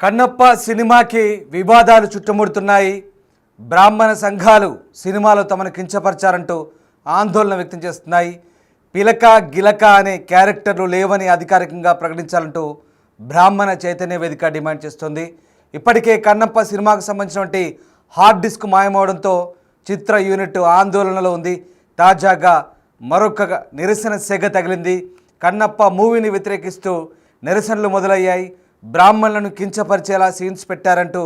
కన్నప్ప సినిమాకి వివాదాలు చుట్టుముడుతున్నాయి. బ్రాహ్మణ సంఘాలు సినిమాలో తమను కించపరిచారంటూ ఆందోళన వ్యక్తం చేస్తున్నాయి. పిలక గిలక అనే క్యారెక్టర్లు లేవని అధికారికంగా ప్రకటించాలంటూ బ్రాహ్మణ చైతన్య వేదిక డిమాండ్ చేస్తుంది. ఇప్పటికే కన్నప్ప సినిమాకు సంబంధించినటువంటి హార్డ్ డిస్క్ మాయమవడంతో చిత్ర యూనిట్ ఆందోళనలో ఉంది. తాజాగా మరొక నిరసన సెగ తగిలింది. కన్నప్ప మూవీని వ్యతిరేకిస్తూ నిరసనలు మొదలయ్యాయి. బ్రాహ్మణులను కించపరిచేలా సీన్స్ పెట్టారంటూ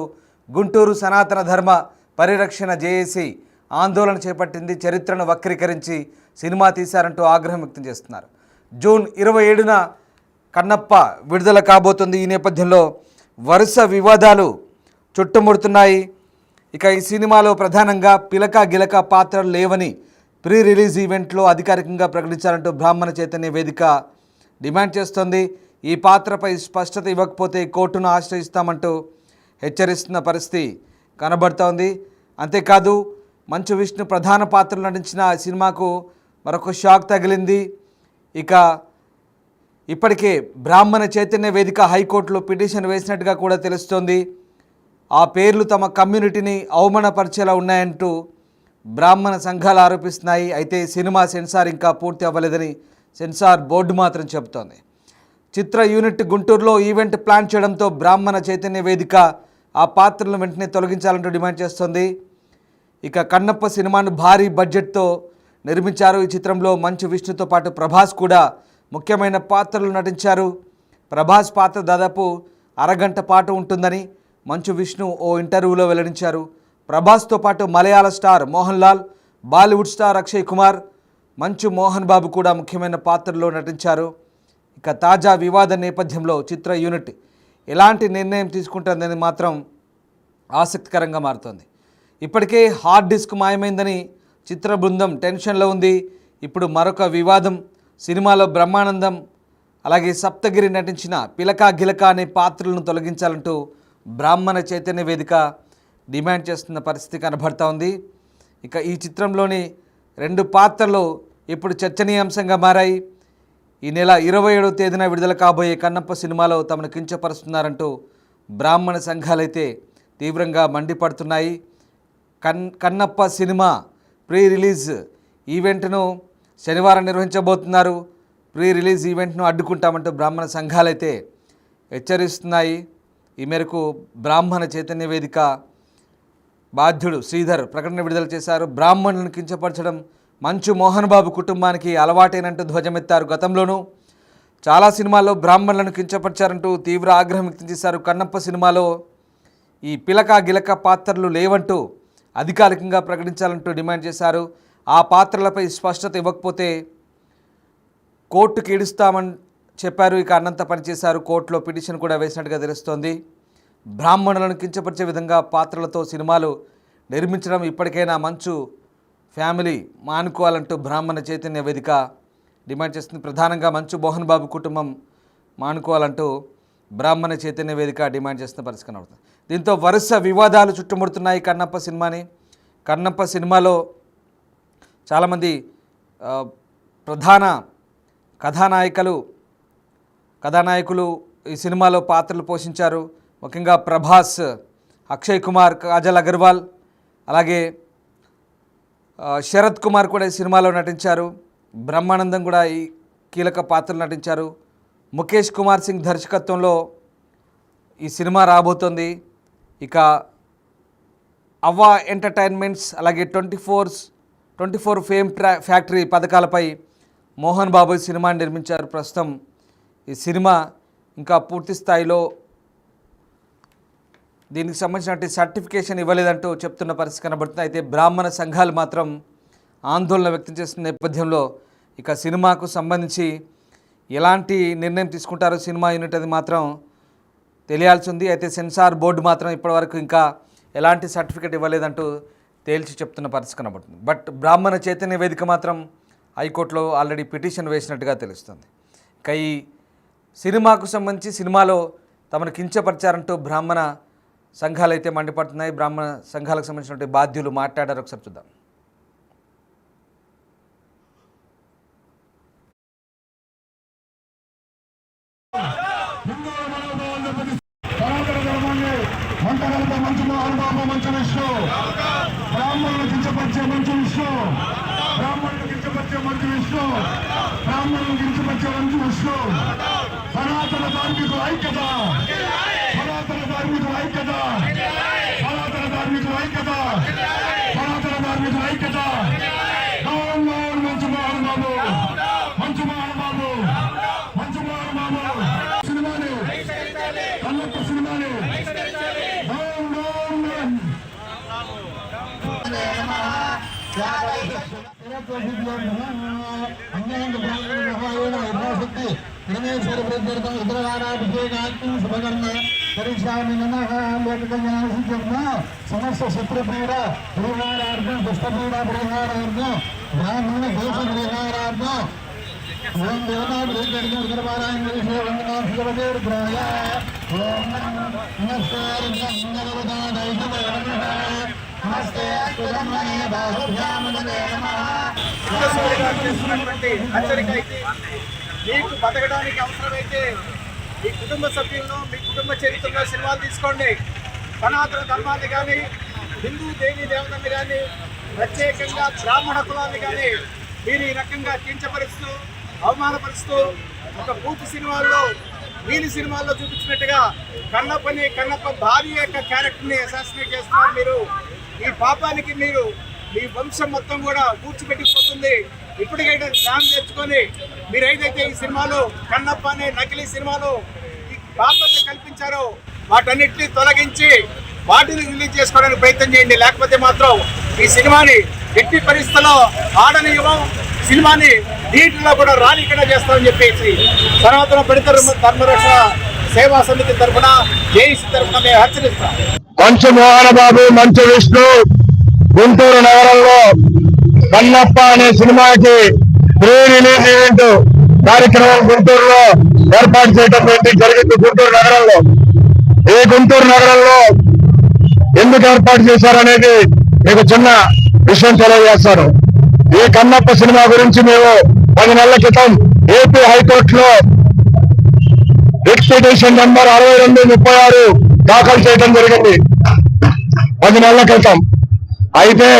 గుంటూరు సనాతన ధర్మ పరిరక్షణ జేఏసీ ఆందోళన చేపట్టింది. చరిత్రను వక్రీకరించి సినిమా తీశారంటూ ఆగ్రహం వ్యక్తం చేస్తున్నారు. జూన్ 27న కన్నప్ప విడుదల కాబోతుంది. ఈ నేపథ్యంలో వరుస వివాదాలు చుట్టుముడుతున్నాయి. ఇక ఈ సినిమాలో ప్రధానంగా పిలక గిలక పాత్రలు లేవని ప్రీ రిలీజ్ ఈవెంట్లో అధికారికంగా ప్రకటించాలంటూ బ్రాహ్మణ చైతన్య వేదిక డిమాండ్ చేస్తోంది. ఈ పాత్రపై స్పష్టత ఇవ్వకపోతే కోర్టును ఆశ్రయిస్తామంటూ హెచ్చరిస్తున్న పరిస్థితి కనబడుతోంది. అంతేకాదు మంచు విష్ణు ప్రధాన పాత్రలు నటించిన సినిమాకు మరొక షాక్ తగిలింది. ఇక ఇప్పటికే బ్రాహ్మణ చైతన్య వేదిక హైకోర్టులో పిటిషన్ వేసినట్టుగా కూడా తెలుస్తోంది. ఆ పేర్లు తమ కమ్యూనిటీని అవమానపరిచేలా ఉన్నాయంటూ బ్రాహ్మణ సంఘాలు ఆరోపిస్తున్నాయి. అయితే సినిమా సెన్సార్ ఇంకా పూర్తి అవ్వలేదని సెన్సార్ బోర్డు మాత్రం చెబుతోంది. చిత్ర యూనిట్ గుంటూరులో ఈవెంట్ ప్లాన్ చేయడంతో బ్రాహ్మణ చైతన్య వేదిక ఆ పాత్రలను వెంటనే తొలగించాలంటూ డిమాండ్ చేస్తోంది. ఇక కన్నప్ప సినిమాను భారీ బడ్జెట్తో నిర్మించారు. ఈ చిత్రంలో మంచు విష్ణుతో పాటు ప్రభాస్ కూడా ముఖ్యమైన పాత్రలు నటించారు. ప్రభాస్ పాత్ర దాదాపు అరగంట పాటు ఉంటుందని మంచు విష్ణు ఓ ఇంటర్వ్యూలో వెల్లడించారు. ప్రభాస్తో పాటు మలయాళ స్టార్ మోహన్ లాల్, బాలీవుడ్ స్టార్ అక్షయ్ కుమార్, మంచు మోహన్ బాబు కూడా ముఖ్యమైన పాత్రల్లో నటించారు. ఇక తాజా వివాద నేపథ్యంలో చిత్ర యూనిట్ ఎలాంటి నిర్ణయం తీసుకుంటుందని మాత్రం ఆసక్తికరంగా మారుతోంది. ఇప్పటికే హార్డ్ డిస్క్ మాయమైందని చిత్ర బృందం టెన్షన్లో ఉంది. ఇప్పుడు మరొక వివాదం. సినిమాలో బ్రహ్మానందం అలాగే సప్తగిరి నటించిన పిలక గిలక అనే పాత్రలను తొలగించాలంటూ బ్రాహ్మణ చైతన్య వేదిక డిమాండ్ చేస్తున్న పరిస్థితి కనబడతా ఉంది. ఇక ఈ చిత్రంలోని 2 పాత్రలు ఇప్పుడు చర్చనీయాంశంగా మారాయి. ఈ నెల 27వ తేదీన విడుదల కాబోయే కన్నప్ప సినిమాలో తమను కించపరుస్తున్నారంటూ బ్రాహ్మణ సంఘాలైతే తీవ్రంగా మండిపడుతున్నాయి. కన్నప్ప సినిమా ప్రీ రిలీజ్ ఈవెంట్ను శనివారం నిర్వహించబోతున్నారు. ప్రీ రిలీజ్ ఈవెంట్ను అడ్డుకుంటామంటూ బ్రాహ్మణ సంఘాలైతే హెచ్చరిస్తున్నాయి. ఈ మేరకు బ్రాహ్మణ చైతన్య వేదిక బాధ్యుడు శ్రీధర్ ప్రకటన విడుదల చేశారు. బ్రాహ్మణులను కించపరచడం మంచు మోహన్ బాబు కుటుంబానికి అలవాటేనంటూ ధ్వజమెత్తారు. గతంలోనూ చాలా సినిమాల్లో బ్రాహ్మణులను కించపరిచారంటూ తీవ్ర ఆగ్రహం వ్యక్తం చేశారు. కన్నప్ప సినిమాలో ఈ పిలక గిలక పాత్రలు లేవంటూ అధికారికంగా ప్రకటించాలంటూ డిమాండ్ చేశారు. ఆ పాత్రలపై స్పష్టత ఇవ్వకపోతే కోర్టుకి ఈడుస్తామని చెప్పారు. ఇక అన్నంత పనిచేశారు. కోర్టులో పిటిషన్ కూడా వేసినట్టుగా తెలుస్తోంది. బ్రాహ్మణులను కించపరిచే విధంగా పాత్రలతో సినిమాలు నిర్మించడం ఇప్పటికైనా మంచు ఫ్యామిలీ మానుకోవాలంటూ బ్రాహ్మణ చైతన్య వేదిక డిమాండ్ చేస్తుంది. ప్రధానంగా మంచు మోహన్ బాబు కుటుంబం మానుకోవాలంటూ బ్రాహ్మణ చైతన్య వేదిక డిమాండ్ చేస్తున్న పరిస్థితి కనబడుతుంది. దీంతో వరుస వివాదాలు చుట్టుముడుతున్నాయి కన్నప్ప సినిమాని. కన్నప్ప సినిమాలో చాలామంది ప్రధాన కథానాయకులు ఈ సినిమాలో పాత్రలు పోషించారు. ముఖ్యంగా ప్రభాస్, అక్షయ్ కుమార్, కాజల్ అగర్వాల్, అలాగే శరత్ కుమార్ కూడా ఈ సినిమాలో నటించారు. బ్రహ్మానందం కూడా ఈ కీలక పాత్రలు నటించారు. ముఖేష్ కుమార్ సింగ్ దర్శకత్వంలో ఈ సినిమా రాబోతోంది. ఇక అవ్వా ఎంటర్టైన్మెంట్స్ అలాగే 24 ఫేమ్ ఫ్యాక్టరీ పథకాలపై మోహన్ బాబు ఈ సినిమాని నిర్మించారు. ప్రస్తుతం ఈ సినిమా ఇంకా పూర్తి స్థాయిలో దీనికి సంబంధించిన సర్టిఫికేషన్ ఇవ్వలేదంటూ చెప్తున్న పరిస్థితి కనబడుతుంది. అయితే బ్రాహ్మణ సంఘాలు మాత్రం ఆందోళన వ్యక్తం చేస్తున్న నేపథ్యంలో ఇక సినిమాకు సంబంధించి ఎలాంటి నిర్ణయం తీసుకుంటారో సినిమా యూనిట్ అది మాత్రం తెలియాల్సి ఉంది. అయితే సెన్సార్ బోర్డు మాత్రం ఇప్పటివరకు ఇంకా ఎలాంటి సర్టిఫికేట్ ఇవ్వలేదంటూ తేల్చి చెప్తున్న పరిస్థితి కనబడుతుంది. బట్ బ్రాహ్మణ చైతన్య వేదిక మాత్రం హైకోర్టులో ఆల్రెడీ పిటిషన్ వేసినట్టుగా తెలుస్తుంది. ఇక ఈ సినిమాకు సంబంధించి సినిమాలో తమను కించపరిచారంటూ బ్రాహ్మణ సంఘాలు అయితే మండిపడుతున్నాయి. బ్రాహ్మణ సంఘాలకు సంబంధించినటువంటి బాధ్యులు మాట్లాడారు. ఒకసారి చూద్దాం. హిందూ మనోభావాలను తర్వాత మంచి మోహన్ బాబు మంచి విష్ణు బ్రాహ్మణులు కించపరిచే మంచి విష్ణు బ్రాహ్మణులు కించపరిచే మంచి విష్ణు బ్రాహ్మణులు కించపరిచే మంచి విష్ణు సనాతన ధార్మికుల ఐక్యత సనాతన ధార్మికుల ఐక్యత సనాతన ధార్మికుల ఐక్యత సనాతన ధార్మికుల ఐక్యత మంచి మోహన్ బాబు మంచి మోహన్ బాబు మంచి మోహన్ బాబు సినిమాని కన్నప్ప సినిమాని సమస్త శత్రుపీడ పరిహారార్థం దుష్టపీడ పరిహారార్థం బ్రాహ్మణ దోష పరిహారార్థం ఓం దేవతాయ ఓం నమస్తే మీకు బతకడానికి అవసరమైతే మీ కుటుంబ సభ్యులను మీ కుటుంబ చరిత్రలో సినిమాలు తీసుకోండి. సనాతన ధర్మాన్ని కానీ హిందూ దేవీ దేవతల్ని కానీ ప్రత్యేకంగా బ్రాహ్మణ కులాన్ని కానీ మీరు ఈ రకంగా కించపరుస్తూ అవమానపరుస్తూ ఒక బూత్ సినిమాల్లో వీరి సినిమాల్లో చూపించినట్టుగా కన్నప్ప భార్య యొక్క క్యారెక్టర్ని అసాసినేట్ చేస్తున్నారు. మీరు ఈ పాపానికి మీరు మీ వంశం మొత్తం కూడా కూర్చిపెట్టిపోతుంది. ఇప్పటికైతే జ్ఞానం తెచ్చుకొని మీరు ఏదైతే ఈ సినిమాలో కన్నప్ప అనే నకిలీ సినిమాలో ఈ పాపాన్ని కల్పించారో వాటన్నిటిని తొలగించి వాటిని రిలీజ్ చేసుకోవడానికి ప్రయత్నం చేయండి. లేకపోతే మాత్రం ఈ సినిమాని ఎట్టి పరిస్థితుల్లో ఆడనివ్వం, సినిమాని థియేటర్లో కూడా రానికుండా చేస్తామని చెప్పేసి సనాతన పడిత ధర్మరక్షణ సేవా సమితి తరఫున జేఏసీ తరఫున మేము హెచ్చరిస్తాం. మంచు మోహన్ బాబు మంచు విష్ణు గుంటూరు నగరంలో కన్నప్ప అనే సినిమాకి ప్రీ రిలీజ్ ఈవెంట్ కార్యక్రమం గుంటూరులో ఏర్పాటు చేయడం జరిగింది. గుంటూరు నగరంలో ఈ గుంటూరు నగరంలో ఎందుకు ఏర్పాటు చేశారనేది మీకు చిన్న విషయం తెలియజేస్తాను. ఈ కన్నప్ప సినిమా గురించి మేము 10 నెలల క్రితం ఏపీ హైకోర్టులో రిట్ పిటిషన్ నెంబర్ 6236 దాఖలు చేయడం జరిగింది 10 నెలల క్రితం. అయితే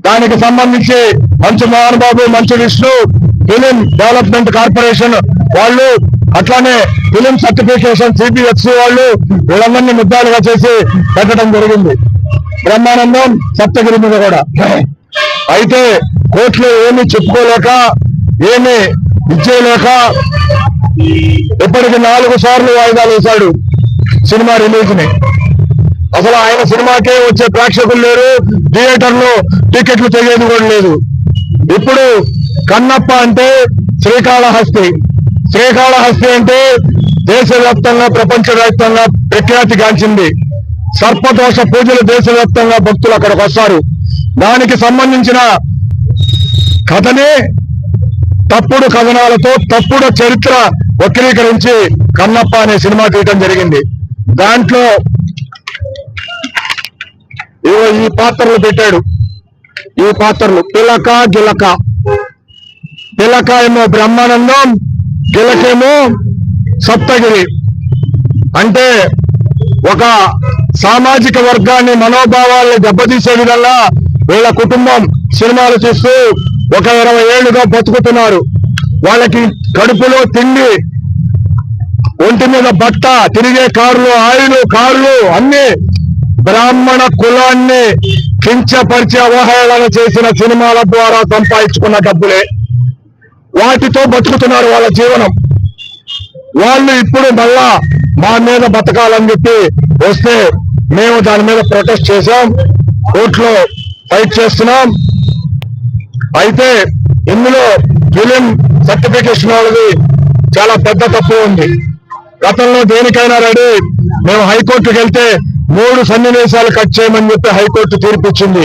దానికి సంబంధించి మంచు Mohan Babu Manchu Vishnu film development corporation వాళ్ళు అట్లానే ఫిలిం సర్టిఫికేషన్ సిబిఎఫ్సి వాళ్ళు వీళ్ళందరినీ ముద్దాలుగా చేసి పెట్టడం జరిగింది. బ్రహ్మానందం సప్తగిరి మీద కూడా. అయితే కోర్టులో ఏమీ చెప్పుకోలేక ఏమీ ఇచ్చేయలేక ఇప్పటికి 4 సార్లు వాయిదాలు వేశాడు సినిమా రిలీజ్ ని. అసలు ఆయన సినిమాకే వచ్చే ప్రేక్షకులు లేరు, థియేటర్లో టికెట్లు తెగేది కూడా లేదు. ఇప్పుడు కన్నప్ప అంటే శ్రీకాళహస్తి అంటే దేశవ్యాప్తంగా ప్రపంచవ్యాప్తంగా ప్రఖ్యాతిగాంచింది. సర్పదోష పూజలు దేశవ్యాప్తంగా భక్తులు అక్కడికి వస్తారు. దానికి సంబంధించిన కథనే తప్పుడు కథనాలతో తప్పుడు చరిత్ర వక్రీకరించి కన్నప్ప అనే సినిమా తీయటం జరిగింది. దాంట్లో ఈ పాత్రలు పెట్టాడు. ఈ పాత్రలు పిలక గిలక. పిలక ఏమో బ్రహ్మానందం, గిలకేమో సప్తగిరి. అంటే ఒక సామాజిక వర్గాన్ని మనోభావాల్ని దెబ్బతీసే విధంగా వీళ్ళ కుటుంబం సినిమాలు చూస్తూ ఒక 20 ఏళ్లుగా బతుకుతున్నారు. వాళ్ళకి కడుపులో తిండి, ఒంటి మీద బట్ట, తిరిగే కార్లు, ఆయిలు, కార్లు అన్ని బ్రాహ్మణ కులాన్ని కించపరిచి అవహేళన చేసిన సినిమాల ద్వారా సంపాదించుకున్న డబ్బులే. వాటితో బతుకుతున్నారు వాళ్ళ జీవనం. వాళ్ళు ఇప్పుడు మళ్ళా మా మీద బతకాలని చెప్పి వస్తే మేము దాని మీద ప్రొటెస్ట్ చేశాం, కోర్టులో ఫైట్ చేస్తున్నాం. అయితే ఇందులో ఫిలిం సర్టిఫికేషన్ వాళ్ళది చాలా పెద్ద తప్పు ఉంది. గతంలో దేనికైనా రెడీ. మేము హైకోర్టుకి వెళ్తే 3 సన్నివేశాలు కట్ చేయమని చెప్పి హైకోర్టు తీర్పిచ్చింది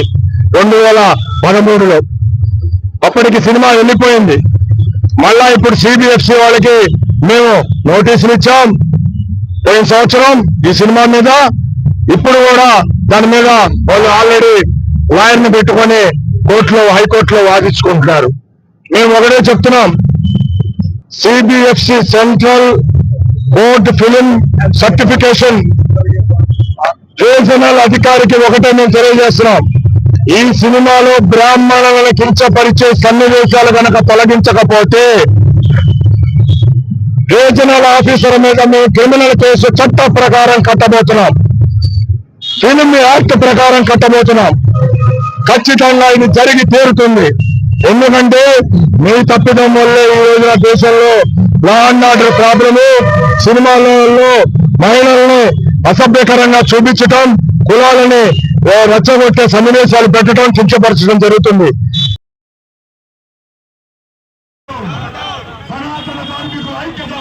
2013లో. అప్పటికి సినిమా వెళ్ళిపోయింది. మళ్ళా ఇప్పుడు సిబిఎఫ్సి వాళ్ళకి మేము నోటీసులు ఇచ్చాం పోయిన సంవత్సరం ఈ సినిమా మీద. ఇప్పుడు కూడా దాని మీద వాళ్ళు ఆల్రెడీ లాయర్ని పెట్టుకొని హైకోర్టులో వాదించుకుంటున్నారు. మేము ఒకటే చెప్తున్నాం, CBFC central board film certification regional అధికారికి ఒకటే మేము తెలియజేస్తున్నాం, ఈ సినిమాలో బ్రాహ్మణులను కించపరిచే సన్నివేశాలు గనక తొలగించకపోతే రీజనల్ ఆఫీసర్ మీద మేము క్రిమినల్ కేసు చట్ట ప్రకారం కట్టబోతున్నాం, ఫిల్మ్ యాక్ట్ ప్రకారం కట్టబోతున్నాం. ఖచ్చితంగా ఇది జరిగి తీరుతుంది. ఎందుకంటే మీ తప్పిదం వల్లే ఈ రోజున దేశంలో లా అండ్ ఆర్డర్ ప్రాబ్లము, సినిమాలలో మహిళలను అసభ్యకరంగా చూపించటం, కులాలని రెచ్చగొట్టే సన్నివేశాలు పెట్టడం, శిక్షపరచడం జరుగుతుంది. సనాతన కార్మికుల ఐక్యత